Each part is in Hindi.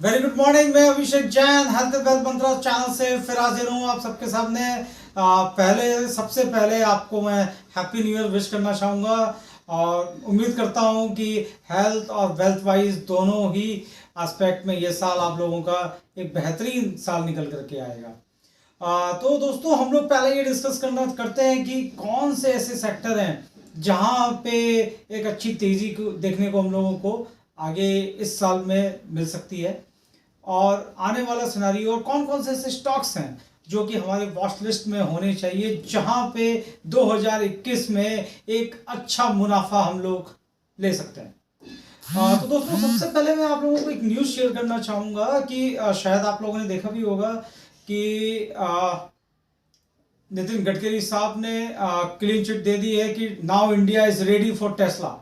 Very good morning. मैं अभिषेक जैन हेल्थ वेल्थ मंत्रा चैनल से फिर हाजिर हूँ आप सबके सामने। सबसे पहले आपको मैं हैप्पी न्यू ईयर विश करना चाहूँगा और उम्मीद करता हूँ कि हेल्थ और वेल्थ वाइज दोनों ही एस्पेक्ट में ये साल आप लोगों का एक बेहतरीन साल निकल करके आएगा। तो दोस्तों हम लोग पहले ये डिस्कस करना करते हैं कि कौन से ऐसे सेक्टर हैं जहाँ पे एक अच्छी तेजी को देखने को हम लोगों को आगे इस साल में मिल सकती है, और आने वाला सिनारियो, और कौन कौन से ऐसे स्टॉक्स हैं जो कि हमारे वॉच लिस्ट में होने चाहिए जहां पे 2021 में एक अच्छा मुनाफा हम लोग ले सकते हैं। तो दोस्तों सबसे पहले मैं आप लोगों को एक न्यूज़ शेयर करना चाहूँगा कि शायद आप लोगों ने देखा भी होगा कि नितिन गडकरी साहब ने क्लीन चिट दे दी है कि now India is ready for Tesla.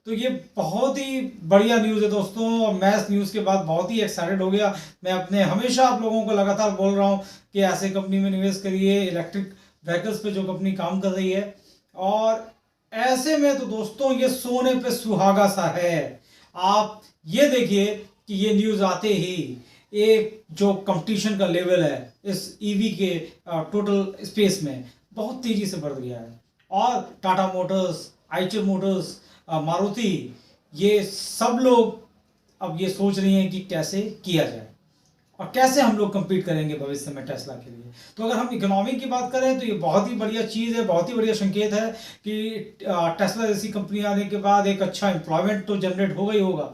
तो ये बहुत ही बढ़िया न्यूज़ है दोस्तों, और मैं इस न्यूज़ के बाद बहुत ही एक्साइटेड हो गया। मैं अपने हमेशा आप लोगों को लगातार बोल रहा हूँ कि ऐसे कंपनी में निवेश करिए, इलेक्ट्रिक व्हीकल्स पे जो कंपनी काम कर रही है। और ऐसे में तो दोस्तों ये सोने पे सुहागा सा है। आप ये देखिए कि ये न्यूज़ आते ही एक जो कंपटीशन का लेवल है इस ईवी के टोटल स्पेस में बहुत तेजी से बढ़ गया है, और टाटा मोटर्स, आइचर मोटर्स, मारुति, ये सब लोग अब ये सोच रही हैं कि कैसे किया जाए और कैसे हम लोग compete करेंगे भविष्य में टेस्ला के लिए। तो अगर हम इकोनॉमी की बात करें तो ये बहुत ही बढ़िया चीज़ है, बहुत ही बढ़िया संकेत है कि टेस्ला जैसी कंपनी आने के बाद एक अच्छा एम्प्लॉयमेंट तो जनरेट होगा ही होगा,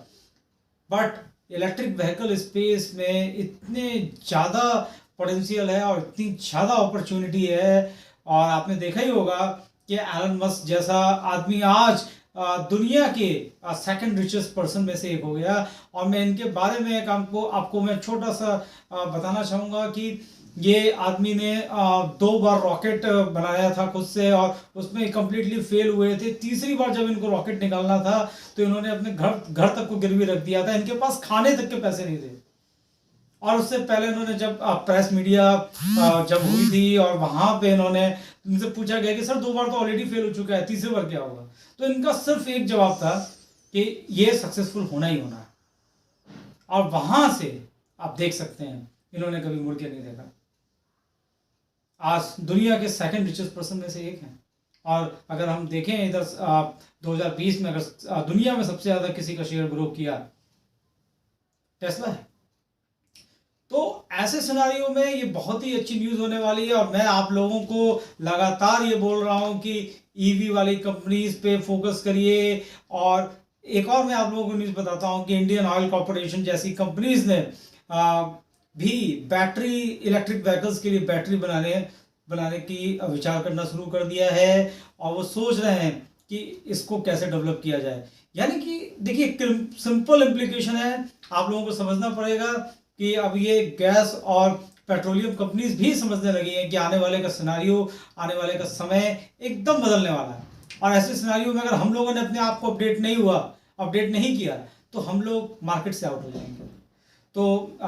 बट इलेक्ट्रिक व्हीकल स्पेस में इतने ज़्यादा पोटेंशियल है और इतनी ज़्यादा अपॉर्चुनिटी है। और आपने देखा ही होगा कि एलन मस्क जैसा आदमी आज दुनिया के सेकंड रिचेस्ट पर्सन में से एक हो गया। और मैं इनके बारे में एक आपको मैं छोटा सा बताना चाहूँगा कि ये आदमी ने 2 बार रॉकेट बनाया था खुद से, और उसमें कंप्लीटली फेल हुए थे। तीसरी बार जब इनको रॉकेट निकालना था तो इन्होंने अपने घर तक को गिरवी रख दिया था, इनके पास खाने तक के पैसे नहीं थे। और उससे पहले इन्होंने जब प्रेस मीडिया जब हुई थी और वहां पे इन्होंने इनसे पूछा गया कि सर 2 बार तो ऑलरेडी फेल हो चुका है, तीसरी बार क्या होगा, तो इनका सिर्फ एक जवाब था कि ये सक्सेसफुल होना ही होना है। और वहां से आप देख सकते हैं इन्होंने कभी मुड़ के नहीं देखा। आज दुनिया के सेकंड रिचेस्ट पर्सन में से एक हैं। और अगर हम देखें इधर 2020 में अगर दुनिया में सबसे ज्यादा किसी का शेयर ग्रो किया, टेस्ला है। तो ऐसे सिनारियों में ये बहुत ही अच्छी न्यूज़ होने वाली है, और मैं आप लोगों को लगातार ये बोल रहा हूँ कि ईवी वाली कंपनीज पे फोकस करिए। और एक और मैं आप लोगों को न्यूज़ बताता हूँ कि इंडियन ऑयल कॉरपोरेशन जैसी कंपनीज ने भी बैटरी इलेक्ट्रिक व्हीकल्स के लिए बैटरी बनाने की विचार करना शुरू कर दिया है, और वो सोच रहे हैं कि इसको कैसे डेवलप किया जाए। यानी कि देखिए सिंपल इम्प्लीकेशन है, आप लोगों को समझना पड़ेगा कि अब ये गैस और पेट्रोलियम कंपनीज भी समझने लगी हैं कि आने वाले का सिनारियो, आने वाले का समय एकदम बदलने वाला है। और ऐसे सिनारियो में अगर हम लोगों ने अपने आप को अपडेट नहीं किया तो हम लोग मार्केट से आउट हो जाएंगे। तो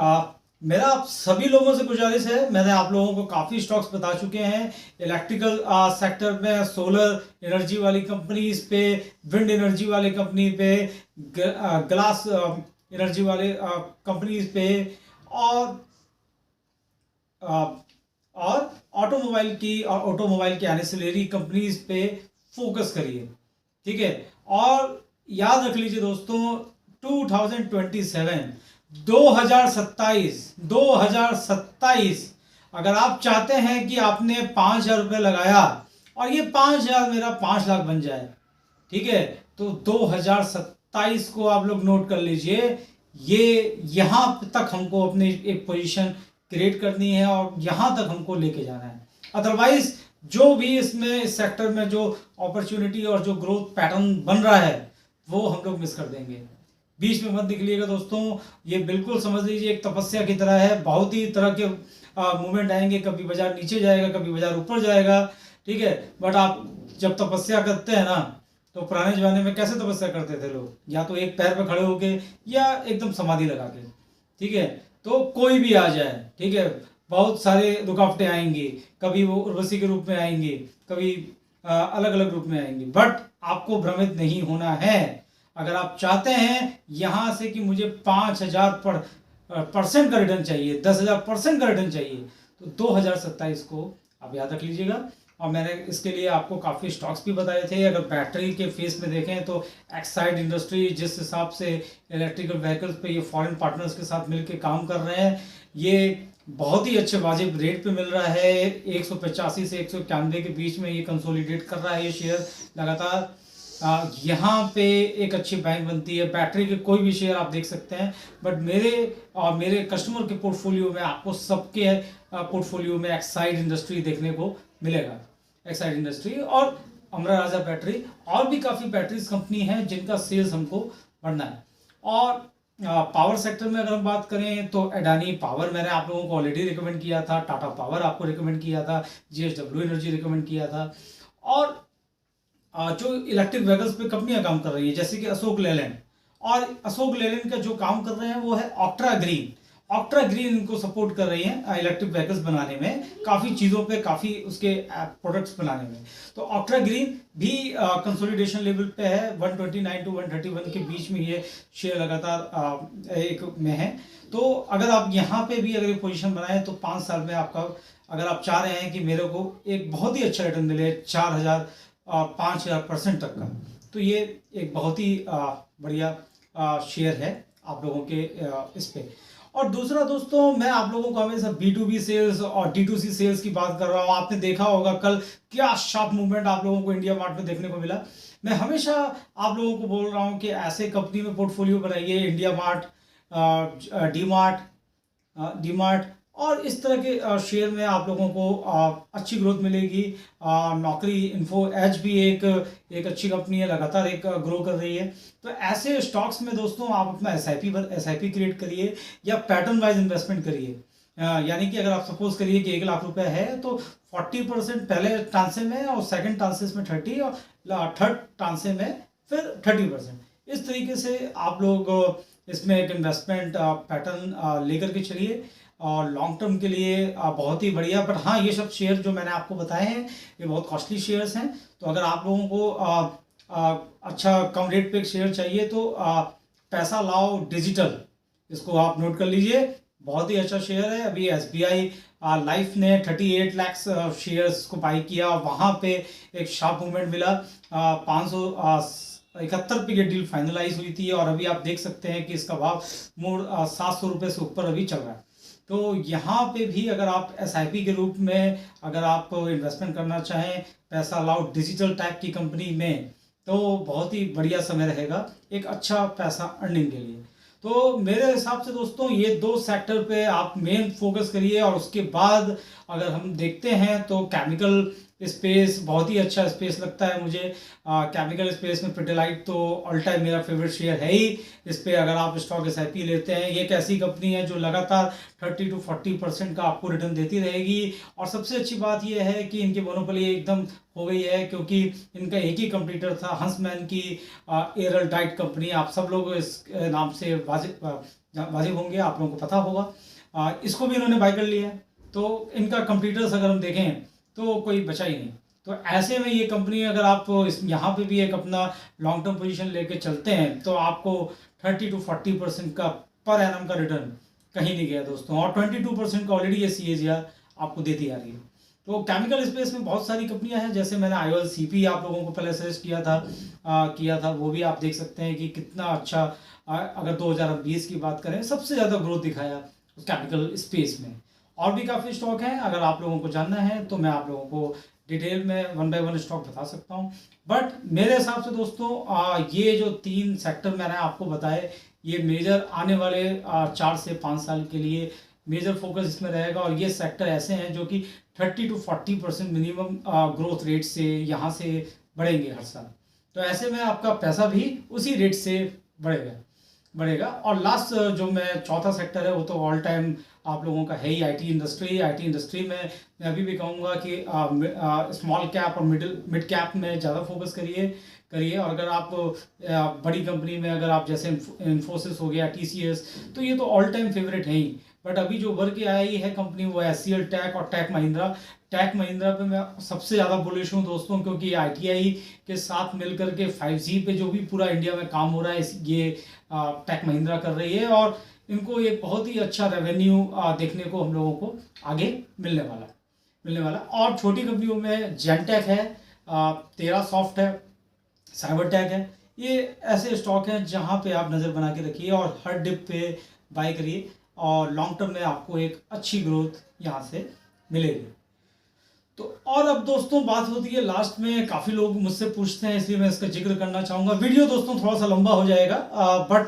मेरा आप सभी लोगों से गुजारिश है, मैंने आप लोगों को काफ़ी स्टॉक्स बता चुके हैं इलेक्ट्रिकल सेक्टर में, सोलर एनर्जी वाली कंपनीज पे, विंड एनर्जी वाली कंपनी पे, ग्लास एनर्जी वाले कंपनीज पे, और ऑटोमोबाइल की एंसिलरी कंपनीज पे फोकस करिए, ठीक है। और याद रख लीजिए दोस्तों 2027 अगर आप चाहते हैं कि आपने 5,000 रुपये लगाया और ये 5,000 मेरा 5 लाख बन जाए, ठीक है, तो 2027 को आप लोग नोट कर लीजिए। ये यहां तक हमको अपनी एक पोजीशन क्रिएट करनी है और यहां तक हमको लेके जाना है। अदरवाइज जो भी इसमें इस सेक्टर में जो अपॉर्चुनिटी और जो ग्रोथ पैटर्न बन रहा है वो हम लोग मिस कर देंगे। बीच में मत निकलिएगा दोस्तों, ये बिल्कुल समझ लीजिए एक तपस्या की तरह है। बहुत ही तरह के मूवमेंट आएंगे, कभी बाजार नीचे जाएगा, कभी बाजार ऊपर जाएगा, ठीक है। बट आप जब तपस्या करते हैं ना, तो पुराने जमाने में कैसे तपस्या करते थे लोग, या तो एक पैर पे खड़े होके या एकदम समाधि लगा के, ठीक है। तो कोई भी आ जाए, ठीक है, बहुत सारे रुकावटें आएंगी, कभी वो उर्वशी के रूप में आएंगी, कभी अलग अलग रूप में आएंगी, बट आपको भ्रमित नहीं होना है। अगर आप चाहते हैं यहां से कि मुझे 5,000 पर परसेंट का रिटर्न चाहिए, 10,000% का रिटर्न चाहिए, तो 2027 को आप याद रख लीजिएगा। और मैंने इसके लिए आपको काफ़ी स्टॉक्स भी बताए थे। अगर बैटरी के फेस में देखें तो एक्साइड इंडस्ट्री जिस हिसाब से इलेक्ट्रिकल व्हीकल्स पे ये फॉरेन पार्टनर्स के साथ मिलकर काम कर रहे हैं, ये बहुत ही अच्छे वाजिब रेट पे मिल रहा है। 185 से 191 के बीच में ये कंसोलिडेट कर रहा है ये शेयर लगातार। यहाँ पे एक अच्छी बैंक बनती है। बैटरी के कोई भी शेयर आप देख सकते हैं, बट मेरे कस्टमर के पोर्टफोलियो में आपको सबके पोर्टफोलियो में एक्साइड इंडस्ट्री देखने को मिलेगा। एक्साइड इंडस्ट्री और अमरा राजा बैटरी, और भी काफ़ी बैटरीज कंपनी हैं जिनका सेल्स हमको बढ़ना है। और पावर सेक्टर में अगर हम बात करें तो अडानी पावर मैंने आप लोगों को ऑलरेडी रिकमेंड किया था, टाटा पावर आपको रिकमेंड किया था, JSW एनर्जी रिकमेंड किया था। और जो इलेक्ट्रिक व्हीकल्स पे कंपनियां काम कर रही है जैसे कि अशोक लेलैंड, और अशोक लेलैंड का जो काम कर रहे हैं वो है ऑक्ट्रा ग्रीन। ऑक्ट्रा ग्रीन इनको सपोर्ट कर रही है इलेक्ट्रिक व्हीकल्स बनाने में, काफ़ी चीज़ों पे, काफ़ी उसके प्रोडक्ट्स बनाने में। तो ऑक्ट्रा ग्रीन भी कंसोलिडेशन लेवल पे है, 129 to 131 के बीच में ये शेयर लगातार एक में है। तो अगर आप यहाँ पे भी अगर पोजीशन बनाएं तो 5 साल में आपका, अगर आप चाह रहे हैं कि मेरे को एक बहुत ही अच्छा रिटर्न मिले 4,000 5,000% तक का, तो ये एक बहुत ही बढ़िया शेयर है आप लोगों के इस पे। और दूसरा दोस्तों, मैं आप लोगों को हमेशा B2B सेल्स और D2C सेल्स की बात कर रहा हूँ। आपने देखा होगा कल क्या शार्प मूवमेंट आप लोगों को इंडिया मार्ट में देखने को मिला। मैं हमेशा आप लोगों को बोल रहा हूँ कि ऐसे कंपनी में पोर्टफोलियो बनाइए, इंडिया मार्ट, डी मार्ट, और इस तरह के शेयर में आप लोगों को अच्छी ग्रोथ मिलेगी। नौकरी इन्फो एज भी एक अच्छी कंपनी है, लगातार एक ग्रो कर रही है। तो ऐसे स्टॉक्स में दोस्तों आप अपना एसआईपी क्रिएट करिए या पैटर्न वाइज इन्वेस्टमेंट करिए। यानी कि अगर आप सपोज करिए कि 1 लाख रुपए है तो 40% पहले ट्रांसे में और सेकंड ट्रांसेस में 30 और थर्ड ट्रांसे में फिर 30%। इस तरीके से आप लोग इसमें एक इन्वेस्टमेंट पैटर्न लेकर के चलिए, और लॉन्ग टर्म के लिए बहुत ही बढ़िया। बट हाँ, ये सब शेयर जो मैंने आपको बताए हैं ये बहुत कॉस्टली शेयर्स हैं। तो अगर आप लोगों को अच्छा कम रेट पे शेयर चाहिए तो पैसा लाओ डिजिटल, इसको आप नोट कर लीजिए, बहुत ही अच्छा शेयर है। अभी SBI लाइफ ने 38 लाख शेयर्स को बाई किया, वहाँ पे एक शार्प मूवमेंट मिला। 571 पे ये डील फाइनलाइज हुई थी, और अभी आप देख सकते हैं कि इसका भाव मोड़ 700 रुपये से ऊपर अभी चल रहा है। तो यहाँ पे भी अगर आप SIP के रूप में अगर आप इन्वेस्टमेंट करना चाहें, पैसा लाओ डिजिटल टाइप की कंपनी में, तो बहुत ही बढ़िया समय रहेगा एक अच्छा पैसा अर्निंग के लिए। तो मेरे हिसाब से दोस्तों ये 2 सेक्टर पे आप मेन फोकस करिए। और उसके बाद अगर हम देखते हैं तो केमिकल स्पेस बहुत ही अच्छा स्पेस लगता है मुझे। केमिकल स्पेस में पिडिलाइट तो ऑल टाइम मेरा फेवरेट शेयर है ही। इस पे अगर आप स्टॉक SIP लेते हैं, ये एक ऐसी कंपनी है जो लगातार 30 to 40% का आपको रिटर्न देती रहेगी। और सबसे अच्छी बात यह है कि इनकी मोनोपोली एकदम हो गई है, क्योंकि इनका एक ही कंपटीटर था, हंसमैन की एरल डाइट कंपनी। आप सब लोग इस नाम से वाजिब होंगे, आप लोगों को पता होगा। इसको भी इन्होंने बाय कर लिया है। तो इनका कंपटीटर्स अगर हम देखें तो कोई बचा ही नहीं। तो ऐसे में ये कंपनी अगर आप इस यहाँ पे भी एक अपना लॉन्ग टर्म पोजीशन लेके चलते हैं तो आपको 30 to 40% का पर एनम का रिटर्न कहीं नहीं गया दोस्तों। और 22% का ऑलरेडी ये CAGR आपको देती आ रही है। तो केमिकल स्पेस में बहुत सारी कंपनियां हैं, जैसे मैंने IOLCP आप लोगों को पहले सजेस्ट किया था, वो भी आप देख सकते हैं कि कितना अच्छा अगर 2020 की बात करें सबसे ज़्यादा ग्रोथ दिखाया उस केमिकल स्पेस में। और भी काफ़ी स्टॉक हैं, अगर आप लोगों को जानना है तो मैं आप लोगों को डिटेल में 1 by 1 स्टॉक बता सकता हूँ। बट मेरे हिसाब से दोस्तों ये जो 3 सेक्टर मैंने आपको बताए, ये मेजर आने वाले 4 से 5 साल के लिए मेजर फोकस इसमें रहेगा। और ये सेक्टर ऐसे हैं जो कि 30 to 40% मिनिमम ग्रोथ रेट से यहाँ से बढ़ेंगे हर साल। तो ऐसे में आपका पैसा भी उसी रेट से बढ़ेगा। और लास्ट जो मैं चौथा सेक्टर है वो तो ऑल टाइम आप लोगों का है ही IT इंडस्ट्री में मैं अभी भी कहूँगा कि स्मॉल कैप और मिड कैप में ज़्यादा फोकस करिए। और अगर आप बड़ी कंपनी में अगर आप जैसे इन्फोसिस हो गया, TCS, तो ये तो ऑल टाइम फेवरेट है ही। बट अभी जो उभर के आई है कंपनी वो है HCL टेक और टेक महिंद्रा पे मैं सबसे ज़्यादा बुलिश हूँ दोस्तों, क्योंकि ITI के साथ मिलकर के 5G पे जो भी पूरा इंडिया में काम हो रहा है ये टेक महिंद्रा कर रही है। और इनको एक बहुत ही अच्छा रेवेन्यू देखने को हम लोगों को आगे मिलने वाला। और छोटी कंपनियों में जेनटेक है, तेरा सॉफ्ट है, साइबर टैग है। ये ऐसे स्टॉक हैं जहां पे आप नज़र बना के रखिए और हर डिप पे बाय करिए और लॉन्ग टर्म में आपको एक अच्छी ग्रोथ यहाँ से मिलेगी। तो और अब दोस्तों बात होती है लास्ट में, काफ़ी लोग मुझसे पूछते हैं इसलिए मैं इसका जिक्र करना चाहूँगा। वीडियो दोस्तों थोड़ा सा लंबा हो जाएगा, बट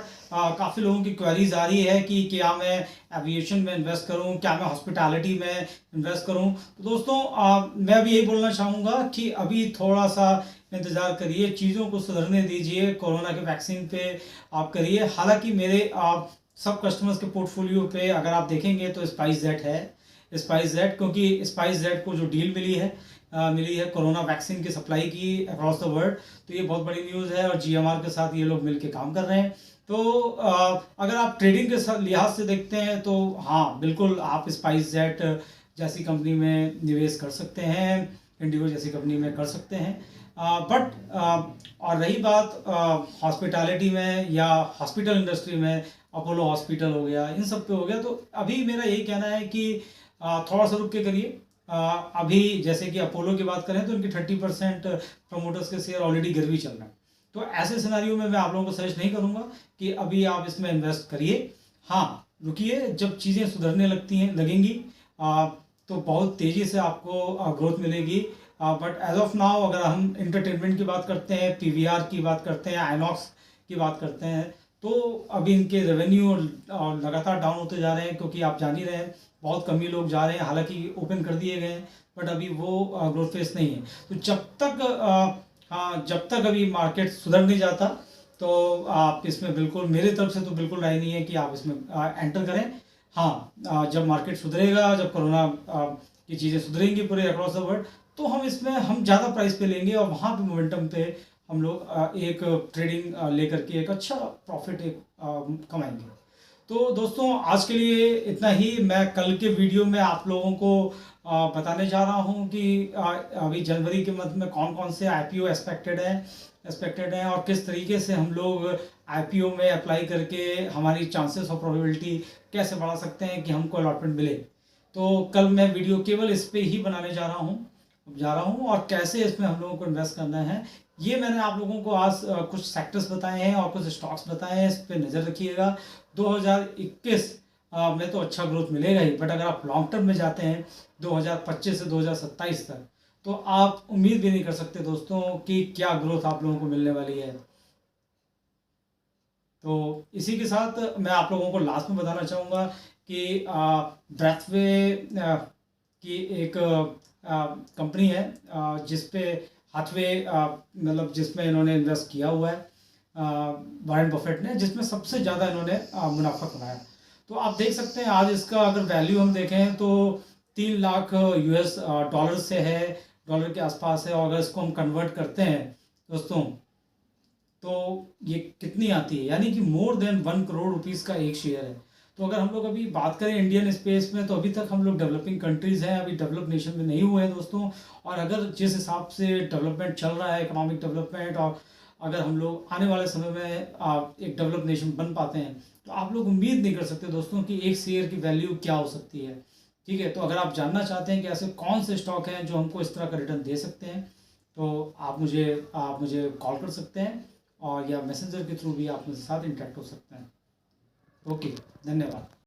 काफ़ी लोगों की क्वेरीज आ रही है कि क्या मैं एविएशन में इन्वेस्ट करूं, क्या मैं हॉस्पिटैलिटी में इन्वेस्ट करूं। तो दोस्तों मैं अभी यही बोलना चाहूँगा कि अभी थोड़ा सा इंतज़ार करिए, चीज़ों को सुधरने दीजिए, कोरोना के वैक्सीन पे आप करिए। हालांकि मेरे सब कस्टमर्स के पोर्टफोलियो पे अगर आप देखेंगे तो स्पाइस जेट है, स्पाइस जेट, क्योंकि स्पाइस जेट को जो डील मिली है कोरोना वैक्सीन की सप्लाई की अक्रॉस द वर्ल्ड, तो ये बहुत बड़ी न्यूज़ है और जीएमआर के साथ ये लोग मिलके काम कर रहे हैं। तो अगर आप ट्रेडिंग के लिहाज से देखते हैं तो हाँ बिल्कुल आप स्पाइस जेट जैसी कंपनी में निवेश कर सकते हैं, इंडिगो जैसी कंपनी में कर सकते हैं। बट और रही बात हॉस्पिटैलिटी में या हॉस्पिटल इंडस्ट्री में, अपोलो हॉस्पिटल हो गया, इन सब पे हो गया, तो अभी मेरा यही कहना है कि थोड़ा सा रुक के करिए। अभी जैसे कि अपोलो की बात करें तो उनकी 30% प्रमोटर्स के शेयर ऑलरेडी गिर भी चल रहे हैं। तो ऐसे सिनारियो में मैं आप लोगों को सजेस्ट नहीं करूंगा कि अभी आप इसमें इन्वेस्ट करिए। हाँ रुकिए, जब चीज़ें सुधरने लगेंगी तो बहुत तेज़ी से आपको ग्रोथ मिलेगी। बट एज ऑफ नाउ अगर हम इंटरटेनमेंट की बात करते हैं, पीवीआर की बात करते हैं, आइनॉक्स की बात करते हैं, तो अभी इनके रेवेन्यू लगातार डाउन होते जा रहे हैं, क्योंकि आप जान ही रहे हैं बहुत कम ही लोग जा रहे हैं। हालांकि ओपन कर दिए गए हैं बट अभी वो ग्रोथ फेस नहीं है। तो जब तक अभी मार्केट सुधर नहीं जाता तो आप इसमें बिल्कुल, मेरी तरफ से तो बिल्कुल राय नहीं है कि आप इसमें एंटर करें। हाँ जब मार्केट सुधरेगा, जब कोरोना की चीज़ें सुधरेंगी पूरे अक्रॉस द वर्ल्ड, तो हम ज़्यादा प्राइस पे लेंगे और वहाँ पे मोमेंटम पे हम लोग एक ट्रेडिंग लेकर के एक अच्छा प्रॉफिट कमाएंगे। तो दोस्तों आज के लिए इतना ही। मैं कल के वीडियो में आप लोगों को बताने जा रहा हूँ कि अभी जनवरी के मंथ में कौन कौन से आईपीओ एक्सपेक्टेड हैं और किस तरीके से हम लोग आईपीओ में अप्लाई करके हमारी चांसेस और प्रोबेबिलिटी कैसे बढ़ा सकते हैं कि हमको अलॉटमेंट मिले। तो कल मैं वीडियो केवल इस पे ही बनाने जा रहा हूँ और कैसे इसमें हम लोगों को इन्वेस्ट करना है। ये मैंने आप लोगों को आज कुछ सेक्टर्स बताए हैं और कुछ स्टॉक्स बताए हैं, इस पे नज़र रखिएगा। 2021 में तो अच्छा ग्रोथ मिलेगा ही, बट अगर आप लॉन्ग टर्म में जाते हैं 2025 से 2027 तक, तो आप उम्मीद भी नहीं कर सकते दोस्तों कि क्या ग्रोथ आप लोगों को मिलने वाली है। तो इसी के साथ मैं आप लोगों को लास्ट में बताना चाहूँगा कि ब्रेथवे की एक कंपनी है जिसपे हाथवे मतलब जिसमें इन्होंने इन्वेस्ट किया हुआ है वॉरेन बफेट ने, जिसमें सबसे ज़्यादा इन्होंने मुनाफा कमाया। तो आप देख सकते हैं आज इसका अगर वैल्यू हम देखें तो 3 लाख यूएस डॉलर से है, डॉलर के आसपास है। और अगर इसको हम कन्वर्ट करते हैं दोस्तों तो ये कितनी आती है, यानी कि मोर देन 1 करोड़ रुपीज़ का एक शेयर है। तो अगर हम लोग अभी बात करें इंडियन स्पेस में, तो अभी तक हम लोग डेवलपिंग कंट्रीज़ हैं, अभी डेवलप नेशन में नहीं हुए हैं दोस्तों। और अगर जिस हिसाब से डेवलपमेंट चल रहा है, इकोनॉमिक डेवलपमेंट, और अगर हम लोग आने वाले समय में एक डेवलप नेशन बन पाते हैं, तो आप लोग उम्मीद नहीं कर सकते दोस्तों कि एक शेयर की वैल्यू क्या हो सकती है। ठीक है, तो अगर आप जानना चाहते हैं कि ऐसे कौन से स्टॉक हैं जो हमको इस तरह का रिटर्न दे सकते हैं, तो आप मुझे कॉल कर सकते हैं और या मैसेंजर के थ्रू भी आप मुझे साथ इंटरेक्ट हो सकते हैं। ओके, धन्यवाद।